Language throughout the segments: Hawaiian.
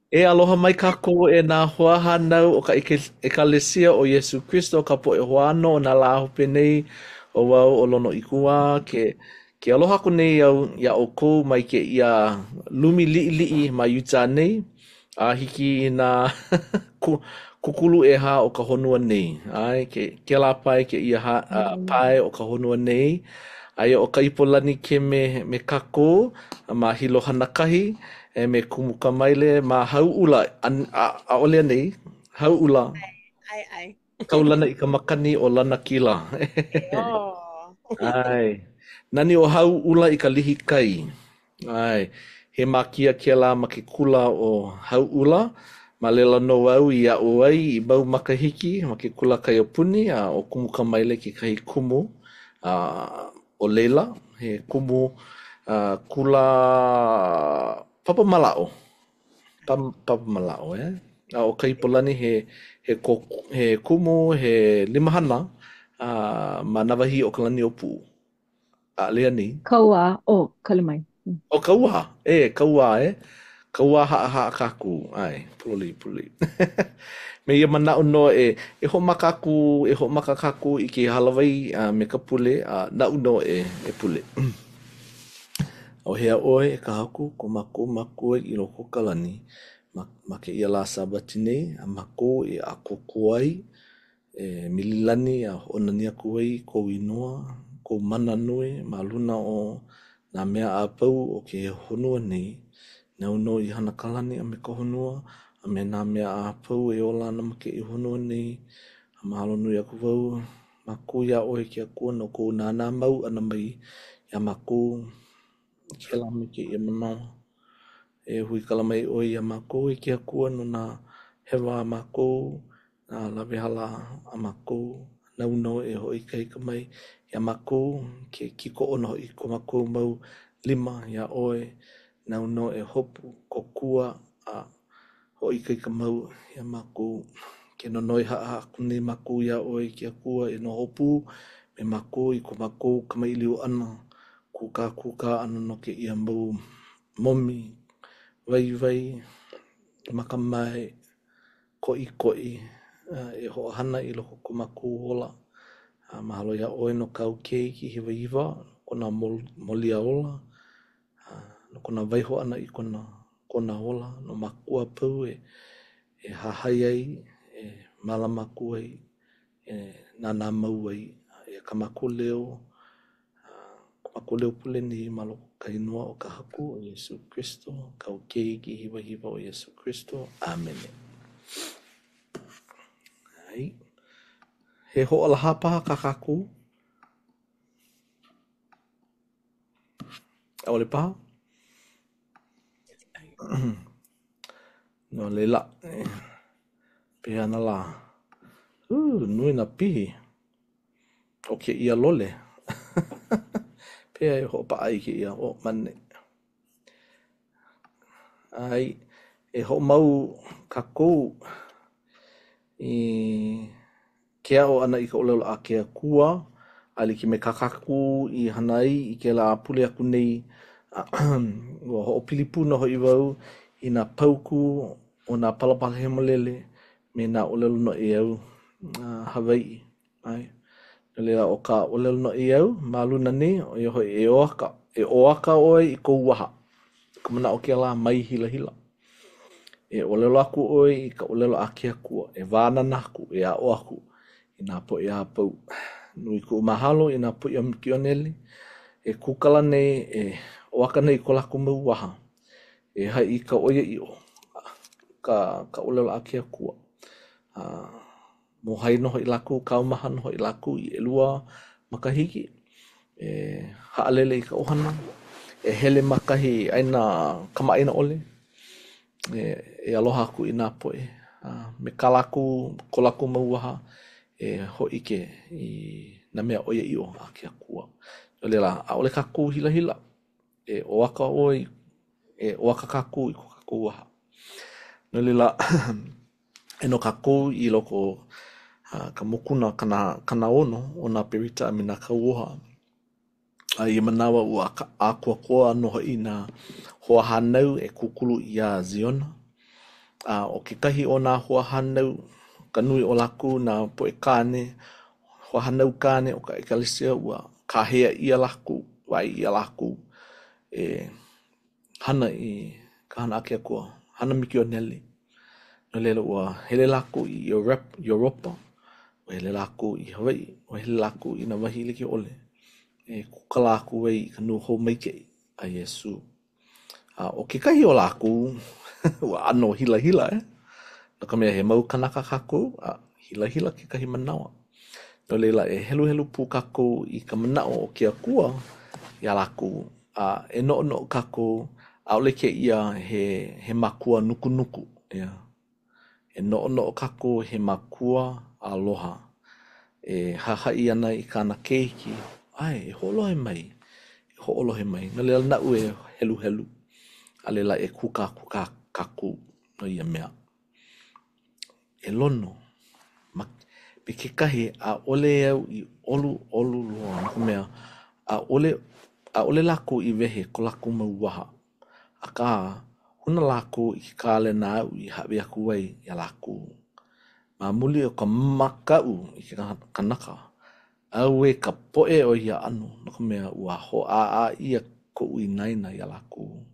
E aloha mai kako e nā hoa hanau o ka ekalesia o Yesu Christo ka po e hoa ano o nā la hope nei o wau o lono i kua ke aloha ko nei au ia o kou mai ke ia lumi li'i mai uta nei a hiki i nā kukulu e ha o ka honua nei ai ke la pai ke ia pai o ka honua nei ai o ka ipolani ke me kako ma hilo hanakahi e me kumuka maile ma hau ula a ole nei hau ula Ai, ai. kaulana i ka makani o lana kila Oh. ai nani o hau ula i ka lihi kai ai he makia ke la ma ke kula o hau ula ma lela no au i a o ai i mau makahiki ma ke kula kai o puni a o kumuka maile ke kai kumu a o leila he kumu kula papa malao papa malao a o kai polani he kumu he limahana ma nawahi o kalani o pu a lea ni Kaua o kalimai. o kaua kaua kaua ha kaku ai puli me ia mana no e ho makaku e ho makakaku i ke halawai me ka pule na uno e pule o hea oe e ka haku ko maku i loko kalani ma ke ia la sabati nei a mako e a koko ai e mililani a onani aku ai ko inoa ko mana nui ma luna o na mea a pau o ke honua nei na uno i hana kalani a me ka honua a me na mea a pau e ola na ma ke i honua nei a mahalo nui aku vau mako ia oe ke akua no ko nana mau ana mai ia mako ke la me ke ia mana e hui kala mai o ia mako e ke akua no na hewa a mako na lawe hala a mako na uno e hoi kai ka mai ia mako ke kiko ono i ko mako mau lima ia oe na uno e hopu ko kua a hoi kai ka mau ia mako ke no noi ha kuni mako ia oe ke akua e no hopu me mako i ko mako ka mai liu ana kuka ana no ke ia mau momi vai maka mai koi e ho hana i loko kumaku ola mahalo ia oe no kau kei ki hiwa iwa kona molia ola no kona vaiho ana i kona ola no makua pau e hahai ai e malamaku ai e nana mau ai e kamaku leo leo pule ni malo kainua o ka haku o Yesu Christo, kau kei ki hiwa o Yesu Christo. Amen. Ai. He ho ala hapa ka kaku. Ole paha. No leila. Pea na la. Nui na pihi. O ke ia lole. Pea e ho pa ai ki ia o mane. Ai. E ho mau kakou. Ke ao ana i ka olelo a ke kua. Ali ki me kakaku i hanai i ke la pule aku nei. Wa ho pilipuna ho i wau. I nga pauku o nga palapala he molele. Me nga olelo no e au. Hawaii. Ai. Lea o ka olelo no i au, maluna ni, o iho e oaka. E oaka oi i kou waha. Kamana o ke la mai hila hila. E olelo aku oi i ka olelo a ke akua. E vānana aku, e a o aku. I nā po i a pau. Nui ku mahalo i nā po i am kionele. E kukala nei, e oaka nei ko laku mau waha. E hai i ka oia i o. Ka olelo a ke akua. Mo hai noho i laku, kaumaha noho i laku i elua makahiki. E haalele i ka ohana. E hele makahi aina kamaina ole. E aloha aku i nā poe. Me ka laku, ko laku mauaha. E ho ike i na mea oia i o a ke akua. Ole la, a ole kaku hila hila. E oaka oi, e oaka kaku i ko kaku waha. Ole la, e no kaku i loko ka mokuna kana ono o nā perita a me nā kauoha. I manawa ua a kua noho i nā hoa hanau e kukulu i a Ziona. O ke kahi o nā hua hanau, ka nui o laku nā poe kāne, hua hanau kāne o ka ekalesia ua kāhea ia laku, wai ia laku, e hana i ka hana ake akua, hana miki o neli. No lelo ua hele laku i Europa, o hele laku i Hawaii, o hele laku i na wahi like ole. E kuka laku wei i ka nu hou maike a Yesu. O ke kahi o laku, ua ano hila hila No ka mea he mau kanaka kako, hila hila ke kahi manawa. No leila e helu helu pu kako i ka manao o ke akua ia laku. E no no kako, aole ke ia he makua nuku nuku. E no no kako he makua aloha. E hahai ana i kana keiki. Ai, e hoolohe mai. E hoolohe mai. No leila nau e helu helu. A leila e kuka kuka kako no ia mea. E lono. Pe ke kahi a ole au i olu loa. Nako mea, a ole lako i wehe ko lako mau waha. A ka, huna lako i ke kāle nā au i hawe aku wai i a lako. Ma muli o ka makau i ke kanaka. Au e ka poe o ia anu. Nako mea ua ho a ia ko ui naina i a lako.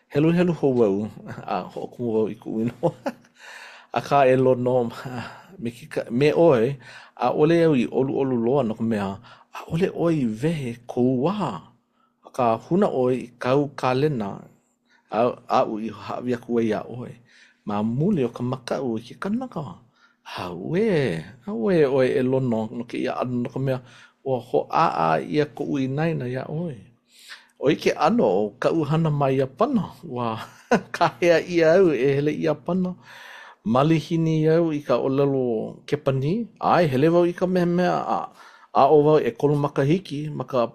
Helu helu ho wau. Ho kumu wau i ku uino. A ka e lono me oe a ole au i olu loa no ka mea a ole oe i vehe kou waha. A ka huna oe i kau kālena a u i hawi aku wei a oe. Ma muli o ka makau i ke kanaka. A ue oe e lono no ke ia anu no ka mea o ho a ia ko ui naina ia oe. O ke ano o ka uhana mai ia pana. Wa ka hea ia au e hele ia pana. Malihini au i ka olelo kepani. Ai, hele wau i ka mea a o wau e kolu makahiki ma ka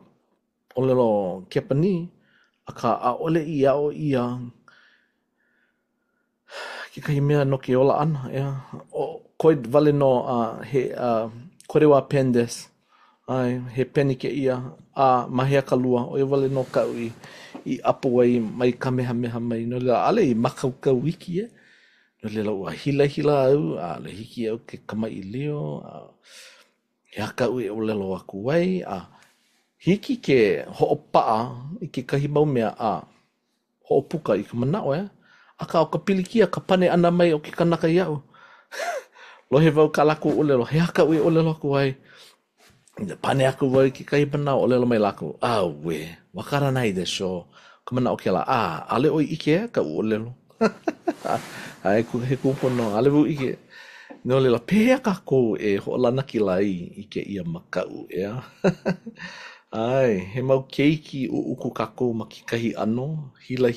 olelo kepani. A ka a ole i a o ia ke kahi mea no ke ola ana. O koe wale no he korewa pendes. Ai, he peni ke ia a mahea ka lua. O e wale no kau i apo wai mai kamehameha mai. No lea ale i makaukau wiki No lela ua hila au, le hiki au ke kamai I leo, he haka ui o lelo aku wai, hiki ke ho'opaa I ke kahi mau mea ho'opuka I ka manao a ka o ka pilikia ka pane ana mai o ke kanaka iau. Lohe wau ka laku o lelo, he haka ui o lelo aku wai, pane aku wai ke kahi manao o lelo mai laku, wakara nai de sho, ka manao ke la, ale oi ike ka u o lelo. Ai he kupono ale bu ike no lela pehea kako e ho'olana ki lai I ke ia makau ai he mau keiki uku kako ma ke kahi ano hila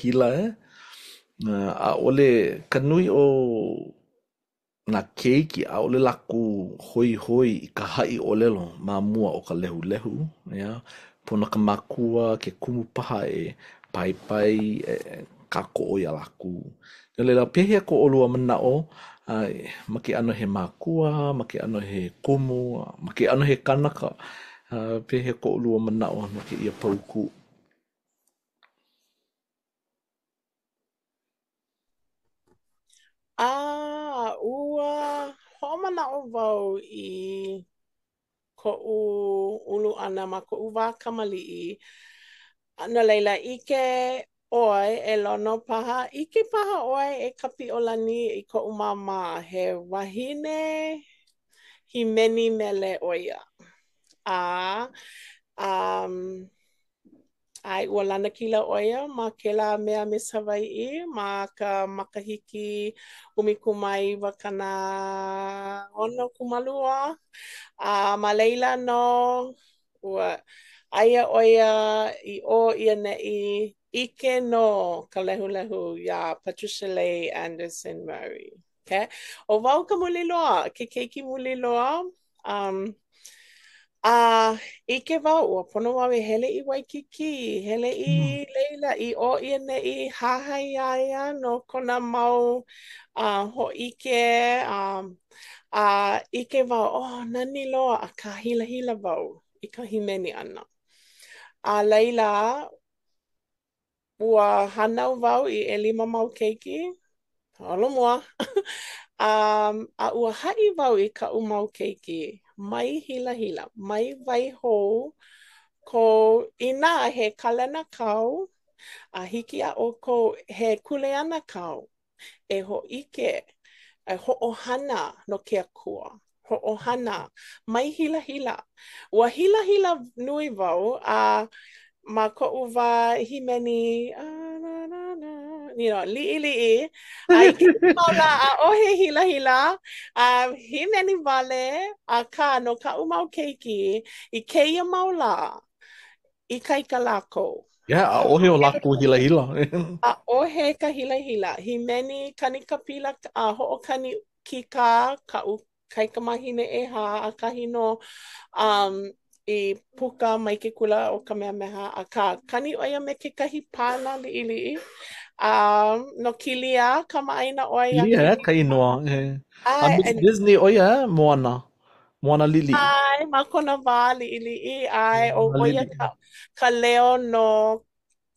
a ole ka nui o na keiki a ole laku hoi I ka hai o lelo ma mua o ka lehu pono ka makua ke kumu paha pai kako o ia laku No leila pehea ko olua manao, ma ke ano he makua, ma ke ano he kumu, ma ke ano he kanaka, pehea ko olua manao no ke ia pauku. Ua ho'omana'o wau I ko'u ulu ana ma ko'u wā kamali'i. No leila ike oi e lono paha, ike paha oi e kapi'olani I ko'u māmā he wahine himeni mele oia. Ai ua lana kila oia ma kela mea Miss Hawaii ma ka makahiki umikumai wakana ono kumalua. Ma leila no ua aia oia I o ia ne'i ike no ka lehu ia Patricia Leigh Anderson Murray. Okay? O wau ka muli loa, ke keiki muli loa. Ike wau, ua pono wau e hele I Waikiki, hele I leila I o ia ne'i hahai aia no kona mau ho ike, ike wau, nani loa a ka hila wau I ka himeni ana. Leila, ua hanau wau I 5 mau keiki, Olo mua. A ua hai wau I ka umau keiki. Mai hila hila. Mai vai hou. Ko ina he kalena kau. A hiki a o ko he kuleana kau. E ho ike. E ho ohana no ke akua. Ho ohana. Mai hila hila. Ua hila hila nui wau. Ma ko uwa himeni. Li'i li'i. Ai ke maula a ohe hila hila. Himeni wale. A ka no ka umau keiki. I keia maula. I kaika lako. Yeah, a ohe o lako hila hila. A ohe ka hila hila. Himeni kanika pila a ho'okani kika ka u kaika mahine e ha a kahino I puka mai ke kula o Kamehameha a ka kani oia me ke kahi pana li'i li'i. No kilia kamaina oia Lia, ke ka inoa. A ai Miss and Disney, oia, Moana. Moana Lili. ai ma kona wā li'i li'i ai o Moana oia Lili. ka leo no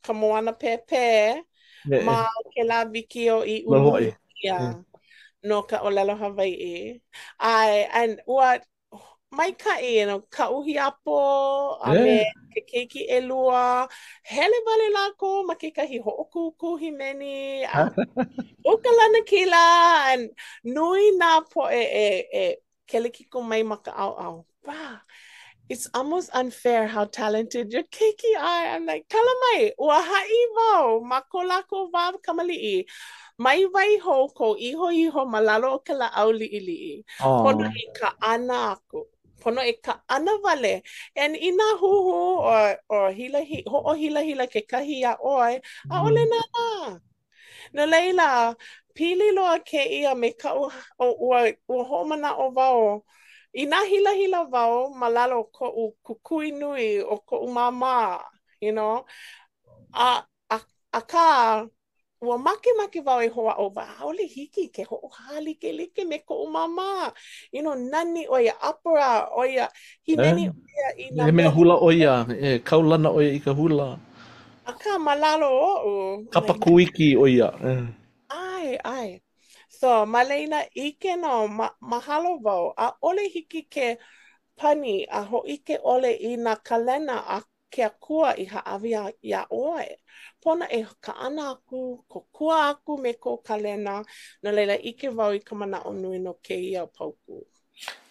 ka moana pepe ma ke la wiki o I ulu Lohoi. ia no ka olelo Hawaii. Ai and what mai ka ka uhi apo a me Yeah. ke keiki e lua hele wale lako ma ke kahi ho'okuku himeni o ka lana kila and nui nā po kelekiko mai ma ka au au. Wow. It's almost unfair how talented your keiki are. I'm like, tala mai, ua ha'i wau, ma ko lako wā kamali'i. Mai vai ho ko iho malalo o ka la au li'i li'i. Pono Oh. I ka ana aku. Pono e ka ana wale. And ina huhu or hila hila ke kahi a oi, a ole nana. No leila, pili loa ke ia me ka ua homana o wao. I nā hila hila wau, malalo ko u kukui nui o ko u mama, you know. A ka, ua make wau e hoa o wa, haole hiki ke ho hali ke like me ko u mama. You know, nani oia opera, oia himeni oia I nā He mea mea. hula oia. Kaulana oia I ka hula. A ka malalo o u. Kapakuiki oia. Ai. So, Malena, ike no, mahalo wau, a ole hiki ke pani, a ho ike ole I na kalena a ke akua I haawi ia oe. Pona e ka ana aku, ko kua aku me ko kalena, no leila ike wau I ka mana o nui no ke ia pauku.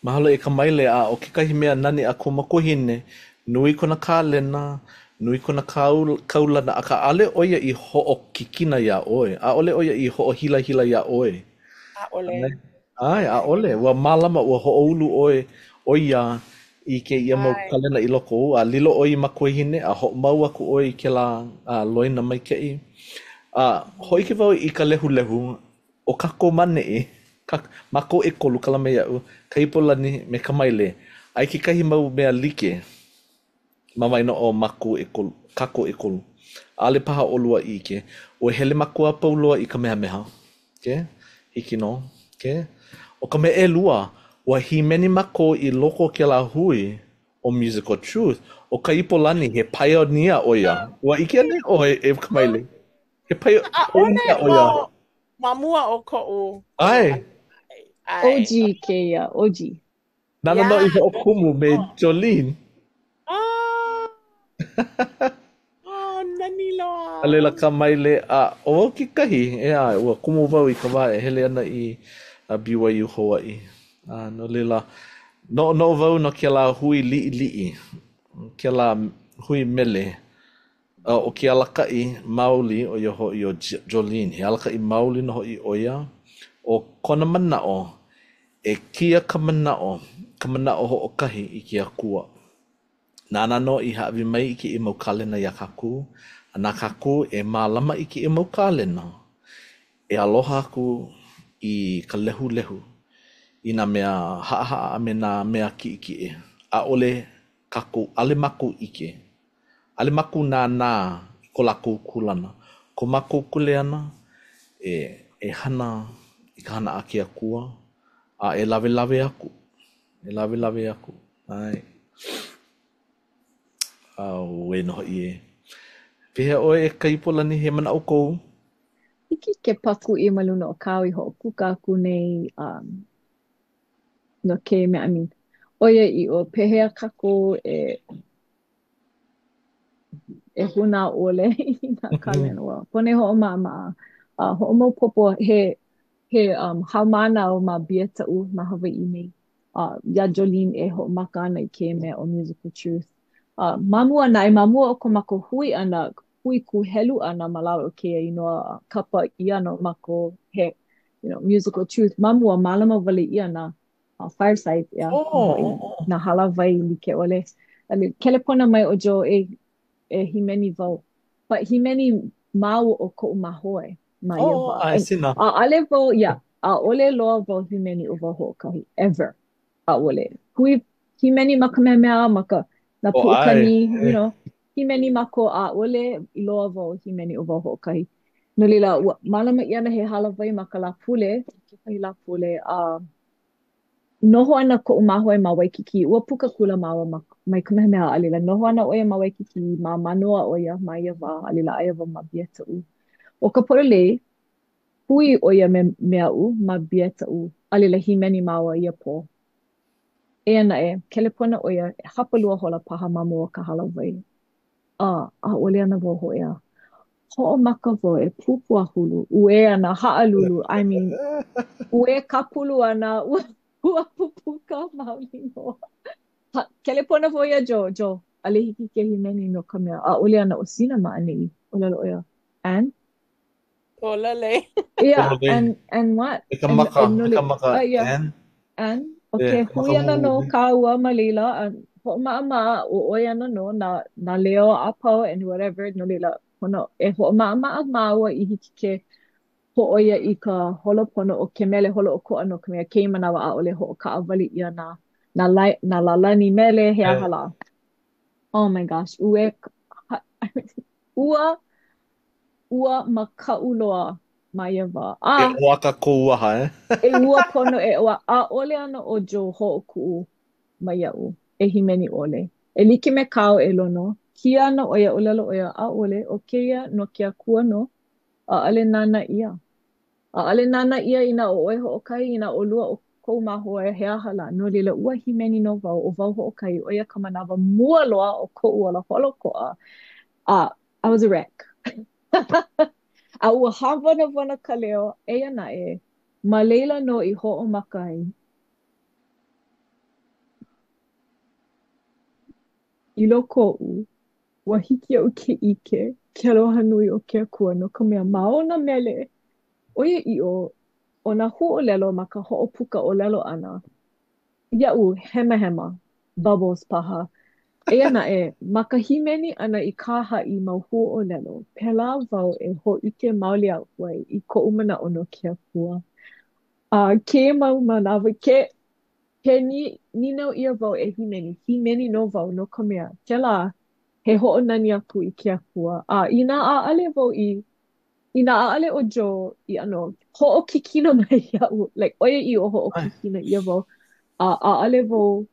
Mahalo e ka maile a o ke kahi mea nani a ko makuhine. Nui kona kālena, nui kona kaulana, a ka ale oia I ho'o kikina ia oe. A ole oia I ho'o hila hila ia oe. A ole. Ai, a ole. Ua mālama ua ho'o ulu oe oia I ke ia mau Ai. kalena I loko o. A lilo oi makuhine, a ho'o mau aku oe I ke la loina mai kei. Hoi ke wau I ka lehu lehu, o kako mane mako e kolu kala mea u, ka ipolani me ka maile, ai ke kahi mau mea like, mamaino o mako e kolu, kako e kolu. Ale paha olua I ke, o hele mako a pauloa I ka mea meha, ke? Hiki no, ke? O ka mea e lua, ua himeni mako I loko ke la hui o Musical Truth, o ka ipolani he pioneer oia. Ua ike ane o e ka maile. He A ole, pioneer oia. well, mamua o ko u. Ai, Ai. Oji keia, oji. nana no Yeah. I o kumu me Jolene. Ah. Oh, nani loa. Alela ka maile a o ki kahi e a ua kumu wau I ka wā e hele ana I BYU Hawaii. No lela no wau no ke la hui li'i. Ke la hui mele. O ke alakai mauli o yo ho I o Jolene. He alakai mauli no ho I oia. O kona manao e kia ka manao ho o kahi I ke akua. Nana no I haawi mai I ke I mau kalena ia kaku. A nā kaku e mālama I ke I mau kalena. E aloha aku I ka lehu lehu. I nā mea haa a me nā mea ki e. A ole kaku ale maku ike. Ale maku nā ko laku kulana. Ko maku kuleana e hana I ka hana a ke akua. A e lawe aku. E lawe aku. Ai. We no I e. Pehea oe e ka ipolani he mana o kou? Hiki ke paku I maluna o kau I ho puka aku nei no ke mea amin. Oia I o pehea kako e huna ole I nā kalena wa. Pone ho o maa ho o maopopo he haumana o ma bia ta'u ma Hawaii nei. Ia Jolene e ho maka ana I ke mea o Musical Truth. Mamua na mamua o ko mako hui ana hui ku helu ana malawa o ke inoa kapa I ana mako he Musical Truth. Mamua malama wale I ana Fireside ia na hala vai like ole. Ali kelepona mai o jo himeni vau. But himeni mau o ko mahoe ma ia wa. Ai, sina. Ale vau, ole loa vau himeni o vau ho'okahi, ever. Ole. Hui himeni maka mea maka na pu'ukani, himeni mako ole loa vau himeni o vau ho'okahi. No lila, malama I ana he halavai maka la pule, kekahi la pule, noho ana ko mahoe ma Waikiki, ua puka kula maua mai ka mea alila. Noho ana oia ma Waikiki, ma manoa oia ma ia wa alila aia wa ma bia ta'u. O ka pololei, hui oia mea u ma bia ta'u, alila himeni maua ia po. E ana kelepona oia, hapalua hola paha mamua ka halawai. Ole ana wo hoia. Ho'o maka wo pupu a hulu, ue ana ha'alulu, I mean, ue kapulu ana, ua pupuka maulino. Kelepona vo ia Jo, ale hiki ke himeni no ka mea. Ole ana o sina ma anei. Ole loia. And? Olale. Yeah, and what? Eka maka, yeah. And? Okay, hui ana no ka ua malila, ho maa o oi ana no, na leo apau and whatever, no lila, hono, ho maa maua I hiki ke ho oia I ka holo pono o ke mele holo o ko ano ka mea kei manawa a ole ho o ka awali ia na lalani mele he ahala. Oh my gosh, ua makauloa ma ia wa. E oaka kouaha, E ua pono e oa, ole ana o jo ho o kuu ma iau, e himeni ole. E like me kao e lono, kia ana oia o lalo oia ole, o keia no kia kua no, ale nana ia. Ale nana ia ina o oi ho o kai, ina o lua o kou maho e hea hala, no lila ua himeni no vau, o vau ho o kai, oia ka manawa mua loa o ko ua la holo koa. I was a wreck. A ua hawana ka leo, e ana ma leila no I ho o makai. I loko u, ua hiki au ke ike, ke aloha nui o ke akua, no ka mea mao na mele. Oia I o na hu o lelo ma ka ho o puka o lelo ana. Iau, hema, bubbles paha. E ana ma ka himeni ana I kaha I mau hu o lelo, pela vau ho ike mauli au wai I ko umana ono ke akua. Ke mau manawa, ke ni nau ia vau himeni no vau no ka mea. Kela, he ho o nani aku I ke akua. Ina aale vau ina aale o jo I ano, ho o kikina mai iau, like oia I o ho o kikina ia vau. Aale vau,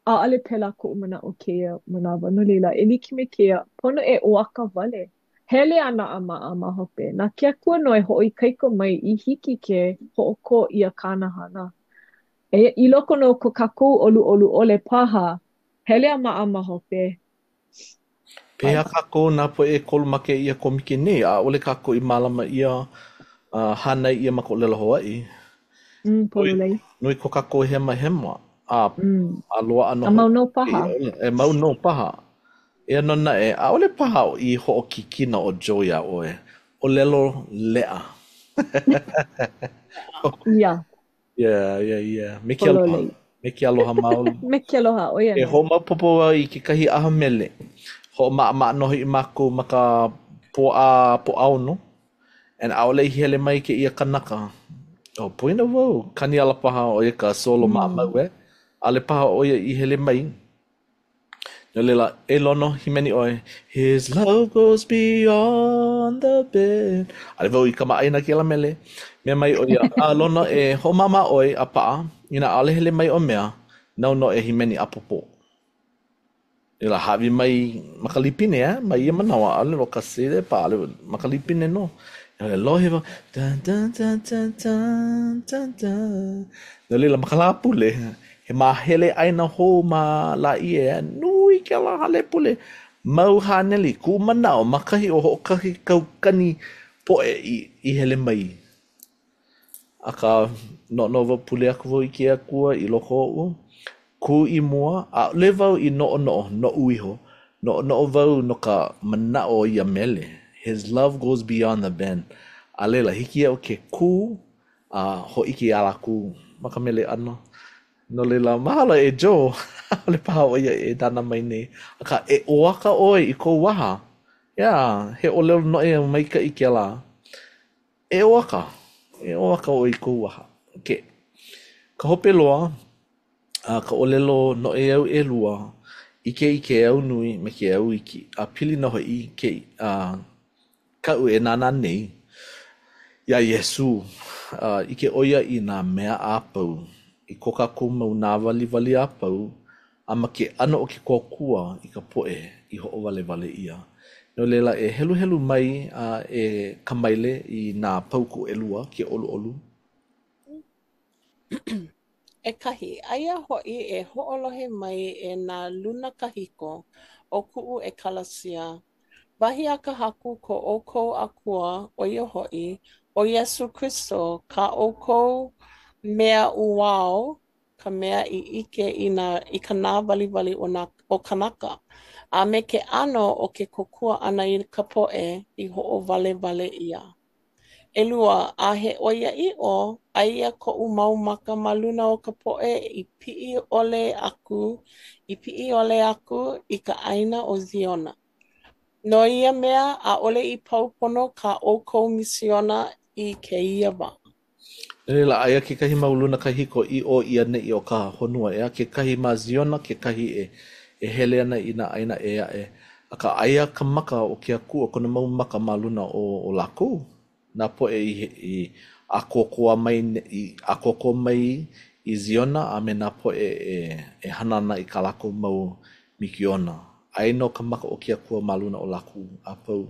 aale pela ko umana o keia manawa no leila. E like me keia, pono e oaka wale. Hele ana ama hope. Na ke akua no ho I kaiko mai I hiki ke ho o ko ia kanahana. I loko no ko kakou olu ole paha, hele ama hope. Pea kako nā po e kolumake ia komike nei, a ole kako I malama ia hana ia mako lela Hawaii. Pololei. Nui ko kako hema. A loa ano. A mau no paha. E mau no paha. E anona a ole paha o I ho o kikina o Joya oe. O lelo lea. Yeah. Yeah. Me ke aloha maoli. Me ke aloha, oia. E ho mapopo I ke kahi aha mele. Ho ma nohi I mako maka po au no. And aole I hele mai ke ia kanaka. O poina wau. Kani ala paha o ia ka solo mau Ale paha o ia I hele mai. No lela, e lono himeni oe. His love goes beyond the bed. Ale wau I ka maaina ki ala mele. Mea mai o ia. Lono e ho mama oe a paa. Ina ale hele mai o mea. Nau no e himeni apopo. Ila hawi mai makalipine mai ia manawa ale lo ka sele pa ale makalipine no Lohe wa, tan tan tan tan tan tan tan. No leila makala pule. He mahele aina ho ma la ie nui ke la hale pule. Mau haneli ku manao makahi o hokahi kaukani po i hele mai. Aka no wa pule aku vo i ke akua i loko o. Ku i mua a le vau i no uiho. No vau no ka manao i a mele. His love goes beyond the bend. A lela hiki au ke ku a ho iki ala ku maka mele ana. No lela mahala e Joe. Le paha o ia e dana mai nei. Aka e oaka oi i ko waha. Yeah, he o leo no e maika i ke la. E oaka. E oaka oi i ko waha. Okay. Ka hope loa. Ka olelo no e au e lua. Ike au nui me ke au iki. A pili no hoi ke ka u e nana nei. Ia Yesu, ike oia i nā mea āpau, i koka kumau nā wali āpau, ama ke ano o ke kōkua i ka poe i ho wale ia. No lela e helu mai e kamaile i nā pauku elua ke olu. E kahi, aia hoi e ho'olohe mai e nā luna kahiko o ku'u e kalasia. Wahi a ka haku ko ʻoukou akua o ia ho'i, o Iesu Kristo, ka ʻoukou mea uao, ka mea i ike i ka nā waliwali o kanaka. A me ke ano o ke kokua ana i ka po'e i ho'o wale ia. Elua, a he oia i o, aia ko'u mau maka maluna o ka po'e i pi'i ole aku i ka ʻaina o Ziona. No ia mea a ole i paupono ka ʻoukou misiona i ke ia wa. Lela aia ke kahi mauluna kahiko i o ia nei o ka honua ea, ke kahi ma Ziona, ke kahi e hele ana i na aina e a e. Aka aia ka maka o ke aku o kona mau maka maluna o lakou. Nā poe i akoko mai i Ziona a me nā poe e hanana i ka lakou mau mikiona. Ai no ka maka o ke akua maluna o lakou a pau.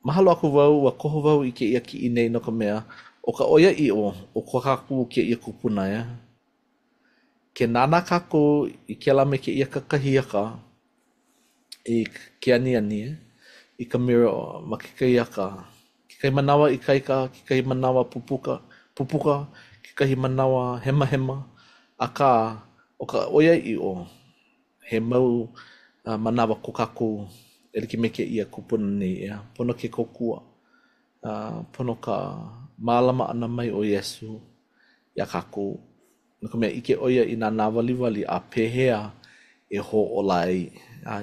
Mahalo aku wau, wa koho wau i ke ia ki i nei no ka mea, o ka oia i o ko kaku ke ia kupuna ia. Ke nana kako i ke la me ke ia kakahiaka i ke ani i ka mira ma ke kahiaka. Ke kai manawa i kaika, ke kai manawa pupuka, ke kai manawa hema. Aka o ka oia i o he mau manawa ko kaku e like me ke ia kupuna nei ea. Pono ke kokua. Pono ka mālama ana mai o Yesu ia kaku. No ka mea ike oia i nā wali a pehea e ho o lai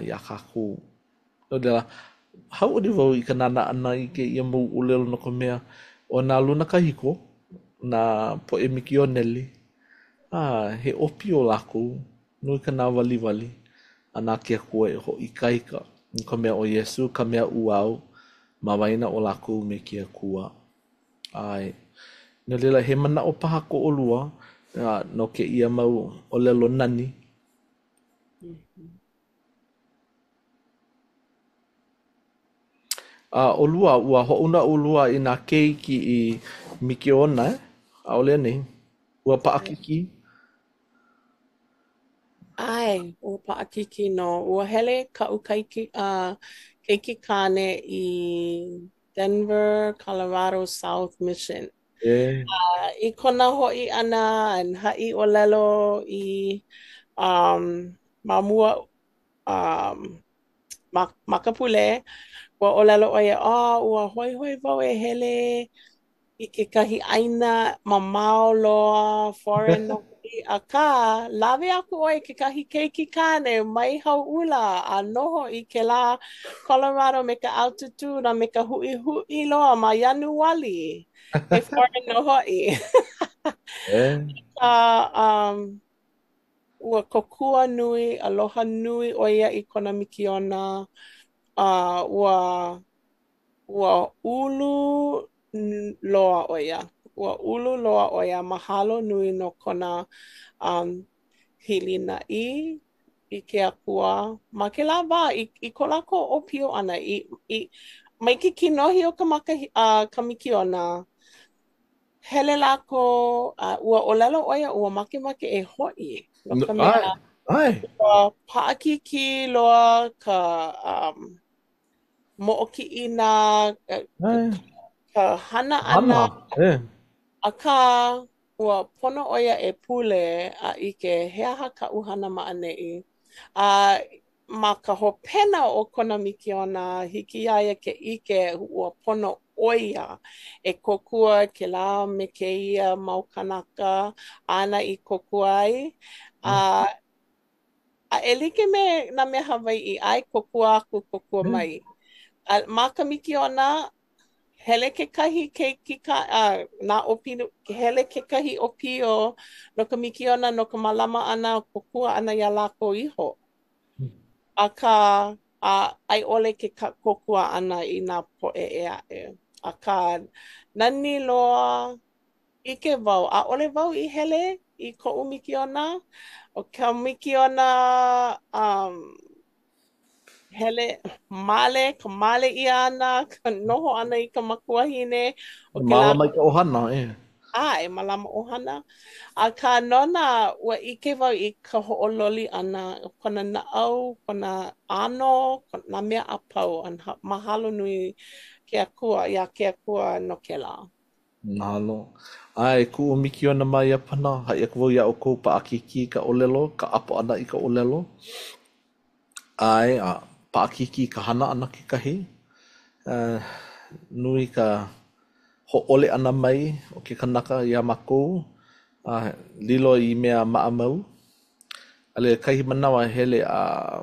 ia kaku. No dela, hau o di wau i ka nana ana i ke ia mau ulelo no ka mea o nā luna kahiko, nā poe miki o Nelly. He opi o laku, nui ka nā wali. A nā kia kua e ho i kaika. No ka mea o Yesu, ka mea uau, ma waina o laku me kia kua. Ai. No lela he mana o paha ko o lua, no ke ia mau o lelo nani. O lua, ua hoʻuna o lua i nā keiki i miki ona, a ole nei. Ua paakiki. Ai, ua paakiki no. Ua hele ka keiki kane i Denver, Colorado South Mission. I kona ho'i ana an ha'i o lelo i mamua makapule ua o lelo o ia ua hoi wau e hele i ke kahi aina mamao loa foreign no a ka lawe aku oi ke kahi keiki kane mai hau ula a noho i ke la Colorado me ka altitude a me ka hui loa ma Yanuwali. E foreign no hoi. Ua kokua nui, aloha nui o ia i kona mikiona. Ua ulu loa o ia. Ua ulu loa o ia. Mahalo nui no kona hilina i ke akua. Ma ke la wa, i ko lako o pio ana. mai ke kinohi o ka mikiona. Hele lako ua olelo oia ua makemake e hoi. No ka mea Ai, ai, ua paakiki loa ka mo'oki'ina ai, ka hana hana, ana eh. aka ua pono oia e pule a ike he aha ka uhana ma'ane'i. A ma ka hopena o kona mikiona hiki ia ke ike ua pono oia e kokua ke la me ke ia mau kanaka ana i kokua ai. A e like me na mea Hawai'i ai kokua aku kokua mai. Ma ka mikiona hele ke kahi na opino hele ke kahi opio no ka mikiona no ka malama ana kokua ana ia lako iho. Aka ai ole ke kokua ana i nā po'e e a'e. Aka nani loa ike wau. A ole wau i hele i ko'u mikiona. O ka mikiona hele ka male ia ana, ka noho ana i ka makuahine. O ke la Mala mai ka ohana, eh. e malama ohana. A ka nona ua ike wau i ka ho'ololi ana, kona na'au, kona ano, kona mea apau, mahalo nui ke akua, ia ke akua no ke la. Nalo. Ai, ku o miki ona mai a pana. Hai aku wau ia o kou pa akiki ka olelo, ka apo ana i ka olelo. Ai, pa akiki ka hana ana ke kahi. Nui ka ho ole ana mai o ke kanaka ia makou. Lilo i mea maa mau. Ale kahi manawa hele a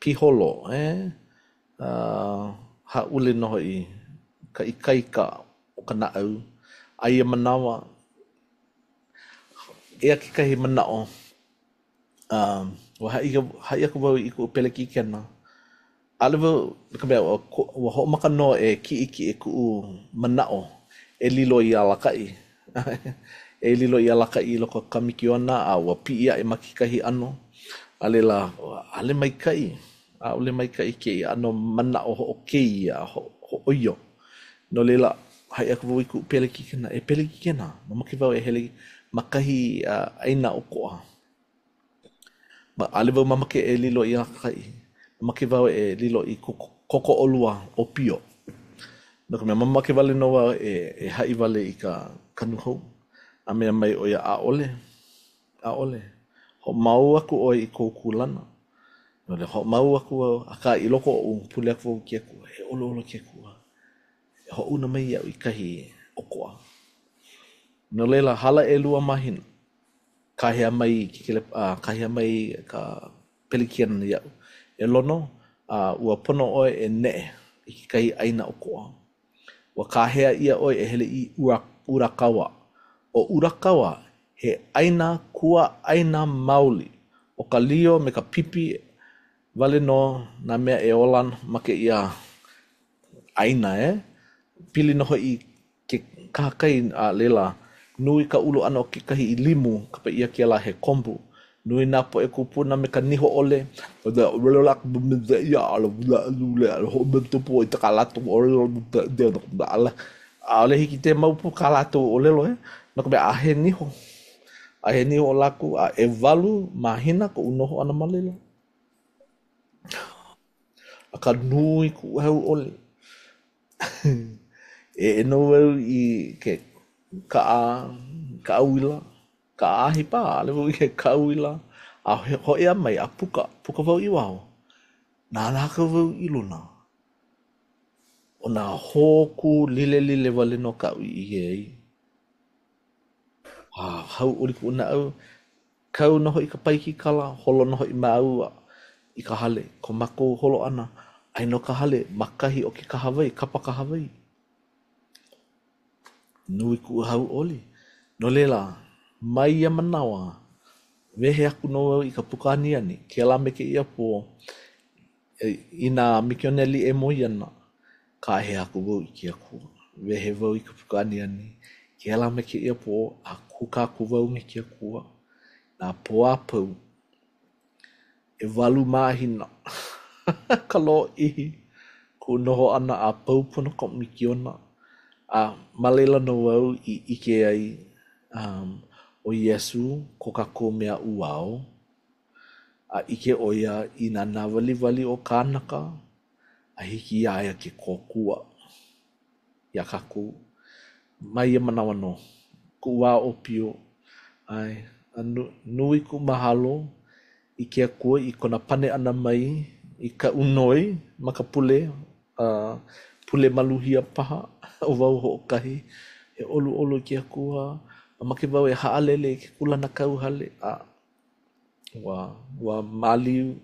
piholo, eh? Ha ule noho i ka ikaika o ka naau. Ai e manawa. Ea ki kahi manao. Wa hai aku wau i ku peleki kena. Ale wau, ka mea, wa ho maka no e ki iki e ku manao. E lilo i alakai. E lilo i alakai loko ka mikiona a wa pi ia e maki kahi ano. Ale la, ale mai kai. A ole mai kai ke ano manao ho o kei a ho oio. No leila, hai aku wau i ku peleki kena. E peleki kena. Mamaki wau e hele makahi aina o koa. Ma ale wau mamake e lilo i alakai. Mamake wau e lilo i koko olua o pio. No ka mea mamake wale no wau e hai wale i ka kanuhou. A mea mai o ia a ole. A ole. Ho mau aku oi i kou kulana. No le ho mau aku au. A ka i loko o pule aku au kia kua. E olo olo kia kua. E ho una mai au i kahi o koa. No leila hala e lua mahina. Kahea mai kahea mai ka pelikiana ni au. E lono, ua pono oe e ne'e i ki kahi aina o koa. Ua kahea ia oe e hele i urakawa. O urakawa, he aina kua aina mauli. O ka lio me ka pipi, wale no na mea e olan make ia aina, eh? Pili noho i ke kakai a lela. Nui ka ulu ana o ke kahi i limu, ka pa ia kia la he kombu. Nui nā po e kupuna me ka niho ole. O da relak bumida ia ala wula alule ala ho mentupu o i taka lato o relo dea no kumda ala. A ole hiki te maupu ka lato o lelo, eh? No ka mea ahe niho. Ahe niho o laku a e walu mahina ko unoho ana malela. A ka nui ku hau ole. E no wau i ke ka auila, ka ahipa, ale wau i ke ka auila, a ho ea mai a puka wau i wau. Nā laka wau i luna. O nā hōku lile wale no ka ui i ei. Hau uri ku una au, kau noho i ka paiki kala, holo noho i mau i ka hale, ko mako holo ana, ai no ka hale, makahi o ke ka Hawaii, kapa ka Hawaii. Nui ku hau oli. No lela, mai ia manawa, wehe aku no i ka pukani ani, ke ala me ke ia po, i nā mikioneli e mo iana, ka he aku wau i ki aku. Wehe wau i ka pukani ani, ke ala me ke ia po, a kuka aku wau me ki akua. Nā poa pau, e walu mahina, ka lo ihi, ku noho ana a paupuna ko mikiona. A malela no au I ike ai o Yesu ko kako mea uao. A ike oia I nā nawali o kānaka. A hiki ia ke kōkua. Ia kaku. Mai ia manawa no. Ku wā o pio. Ai. Nui ku mahalo. I ke akua I kona pane ana mai. I ka unoi. Ma ka pule. Pule maluhia paha. O wau hoʻokahi. E olu ke akua. Ma ke wau e haalele ke kulana kauhale. Wa maliu.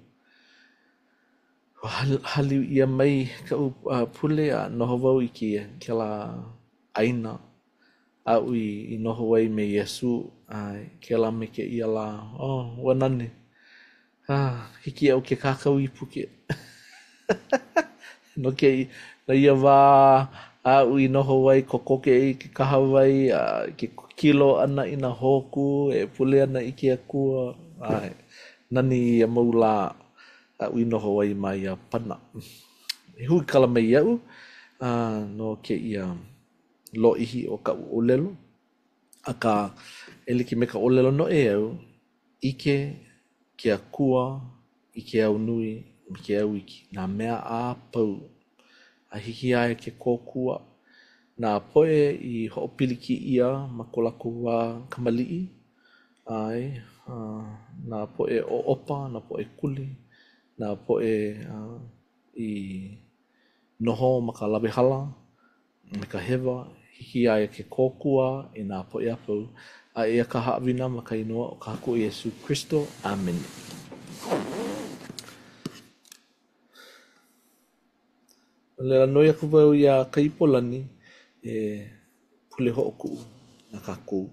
Haliu ia mai ka pule a noho wau I ke la aina. A ui I noho wai me Yesu. Ke la me ke ia la. Wanane. Hiki au ke kākau I puke. No ke na ia wā a ui noho wai ko koke I ke kaha wai ke kilo ana I na hoku e pule ana I ke akua. Nani ia maula a ui noho wai mai a pana. E hui kala mai iau no ke ia lo ihi o ka olelo. A ka eliki me ka olelo no e au ike ke akua I ke au nui I ke au iki. Nā mea a pau. A hiki ai ke kōkua. Nā poe I hoʻopiliki ia ma ko lako wā kamaliʻi. Nā poe o opa, nā poe kuli. Nā poe I noho ma ka lawehala. Me ka hewa. Hiki ai ke kōkua I nā poe a pau. A ea ka haawina ma ka inoa o ka hako Iesu Kristo. Amen. Lela noi aku wau ia kaipolani e pule hoʻokuʻu na kākou.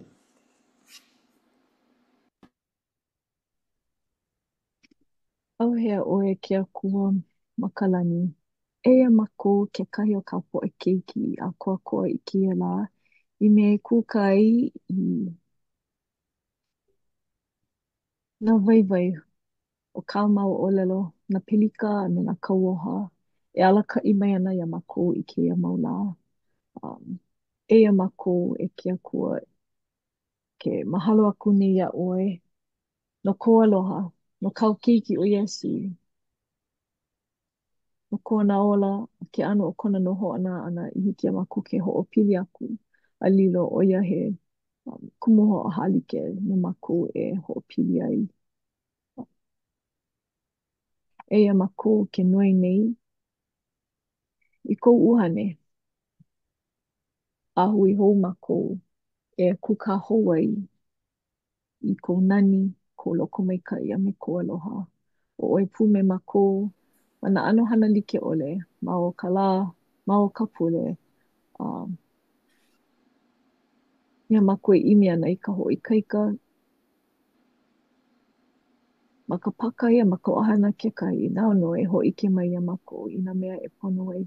Auhea oe ke akua makalani. Eia mako ke kahi o ka poʻe keiki a koakoa I kia la. I mea I kūkai I nā waiwai o kā mau ʻōlelo, nā pilika a me nā kauoha. E alakaʻi mai ana ia mako I keia mau lā. Eia mako e ke akua ke mahalo aku nei iaʻoe no ko aloha, no kau keiki o Iesu. No kona ola, ke ano o kona noho ana I hiki ia mako ke hoʻopili aku. A lilo o ia he kumu hoʻohālike no mako e hoʻopili ai. Eia mako ke noi nei I kou uhane. A hui hou mako e kuka hou ai I kou nani, kou loko maikaʻi a me kou aloha. O oe pū me mako, ma na ano hana like ʻole, ma o ka lā, ma o ka pule. Ia mako e ʻimi ana I ka hoʻoikaika, ma ka paka ia ma ka ʻohana kekahi, nao no e hōʻike mai ia mako I nā mea e pono ai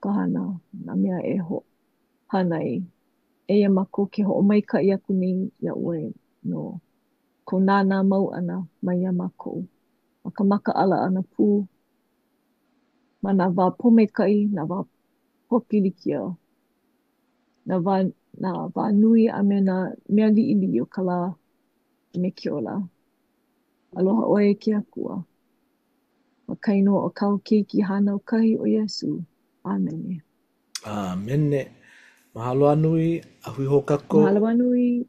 ka hana, nā mea e hana ai. Eia mako ke hoʻomaikaʻi aku nei iaʻoe no ko nānā mau ʻana mai ia mako. Ma ka makaʻala ʻana pū, ma nā wā pōmaikaʻi, nā wā pōpilikia, nā wā nui a me nā mea liʻiliʻi o ka lā me ke ola. Aloha ʻoe ke akua. Ma ka inoa o kau keiki hana o kahi o Iesu. Amene. Amene. Mahalo anui, a hui hō kako. Mahalo anui.